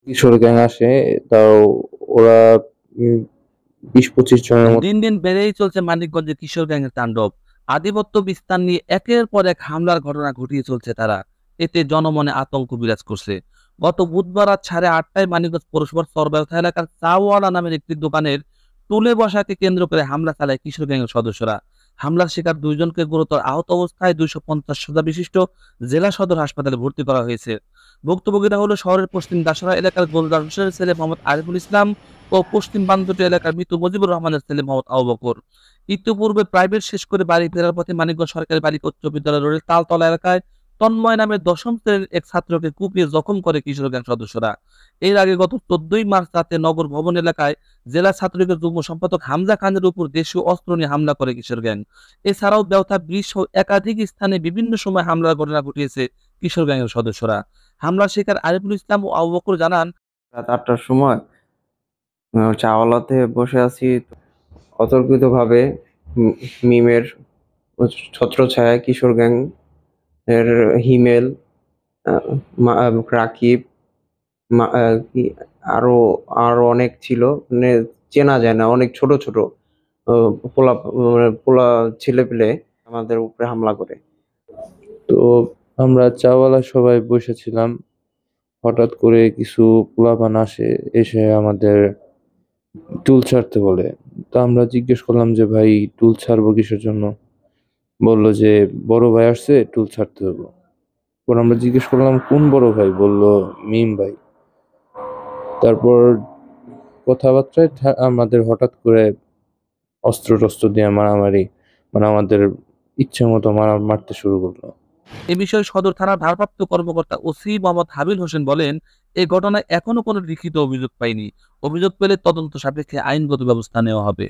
কিশোর gang আসে, তাও ওরা 20-25 জনের মতো। দিন দিন বেড়েই চলছে মানিকগঞ্জে কিশোর গ্যাংয়ের তাণ্ডব। আধিপত্য বিস্তার নিয়ে একের পর এক হামলার ঘটনা ঘটিয়ে চলছে তারা। এতে জনমনে আতঙ্ক বিরাজ করছে। গত বুধবার রাত 8:30টায় মানিকগঞ্জ পৌরসভার চরবায়থা এলাকার চাওয়ালা নামের একটি দোকানের টুলে বসাকে কেন্দ্র করে হামলা চালায় কিশোর গ্যাংয়ের সদস্যরা। হামলার শিকার দুইজনকে গুরুতর আহত অবস্থায় 250 শয্যা বিশিষ্ট জেলা সদর হাসপাতালে ভর্তি করা হয়েছে। ভুক্তভোগীরা হলো শহরের পশ্চিম দাসরা এলাকার গোলদার হোসেনের ছেলে মোহাম্মদ আরিফুল ইসলাম ও পশ্চিম বান্দরটি এলাকার মৃত মুজিবুর রহমানের ছেলে মোহাম্মদ আবু বকর। ইতিপূর্বে প্রাইভেট শেষ করে বাড়ি ফেরার পথে মানিকগঞ্জ সরকারি বালিকা উচ্চ বিদ্যালয় রোডের তালতলা এলাকায় তন্ময় নামের ১০ম শ্রেণীর এক ছাত্রকে কুপিয়ে জখম করে কিশোর গ্যাং সদস্যরা। এর আগে গত ১৪ই মার্চ রাতে নগর ভবন এলাকায় জেলা ছাত্রলীগের যুগ্ম সম্পাদক হামজা খানের উপর দেশীয় অস্ত্র নিয়ে হামলা করে কিশোর গ্যাং। এছাড়াও বেওথা ব্রিজ সহ একাধিক স্থানে বিভিন্ন সময় হামলার ঘটনা ঘটিয়েছে কিশোর গ্যাংয়ের সদস্যরা। হামলার শিকার আরিফুল ইসলাম ও আবু বকর জানান, রাত 8টার সময় চাওয়ালাতে বসে আছি। অতর্কিতভাবে মি মিমের ছত্রছায়ায় কিশোর গ্যাং এর হিমেল, আ মা রাকিব, মা কি আরো আরো অনেক ছিল। মানে চেনা যায় না। অনেক ছোট, ছোট ও পোলা ছেলেপেলে আমাদের উপরে হামলা করে। তো আমরা চাওয়ালা সবাই বসেছিলাম, হঠাৎ করে কিছু পোলাপান আসে, এসে আমাদের টুল ছাড়তে বলে। তো আমরা জিজ্ঞেস করলাম যে ভাই টুল ছাড়বো কিসের জন্য? বলল যে বড় ভাই আসছে, টুল ছাড়তে হবে। পর আমরা জিজ্ঞেস করলাম কোন বড় ভাই? বলল মিম ভাই। তারপর কথাবার্তায় আমাদের হঠাৎ করে অস্ত্র টস্ত্র দিয়ে মারামারি, মানে আমাদের ইচ্ছে মতো মারতে শুরু করলো। এ বিষয়ে সদর থানার ভারপ্রাপ্ত কর্মকর্তা ওসি মোহাম্মদ হাবিল হোসেন বলেন, এই ঘটনায় এখনো কোনো লিখিত অভিযোগ পাইনি। অভিযোগ পেলে তদন্ত সাপেক্ষে আইনগত ব্যবস্থা নেওয়া হবে।